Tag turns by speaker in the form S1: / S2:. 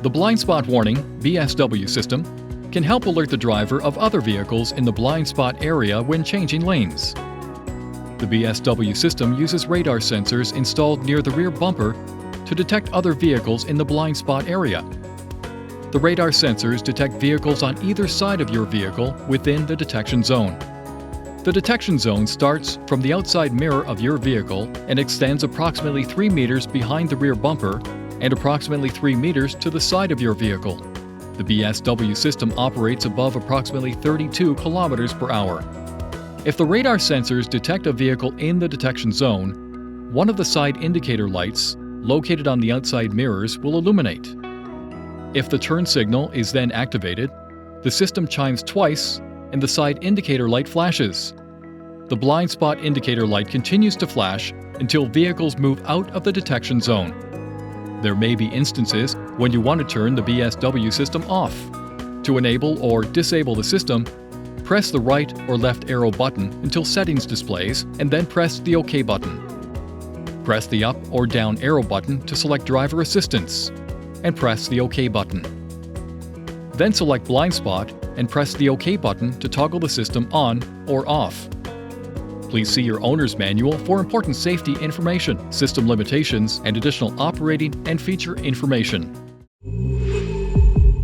S1: The blind spot warning BSW system can help alert the driver of other vehicles in the blind spot area when changing lanes. The BSW system uses radar sensors installed near the rear bumper to detect other vehicles in the blind spot area. The radar sensors detect vehicles on either side of your vehicle within the detection zone. The detection zone starts from the outside mirror of your vehicle and extends approximately 3 meters behind the rear bumper and approximately 3 meters to the side of your vehicle. The BSW system operates above approximately 32 kilometers per hour. If the radar sensors detect a vehicle in the detection zone, one of the side indicator lights located on the outside mirrors will illuminate. If the turn signal is then activated, the system chimes twice and the side indicator light flashes. The blind spot indicator light continues to flash until vehicles move out of the detection zone. There may be instances when you want to turn the BSW system off. To enable or disable the system, press the right or left arrow button until settings displays and then press the OK button. Press the up or down arrow button to select driver assistance and press the OK button. Then select blind spot and press the OK button to toggle the system on or off. Please see your owner's manual for important safety information, system limitations, and additional operating and feature information.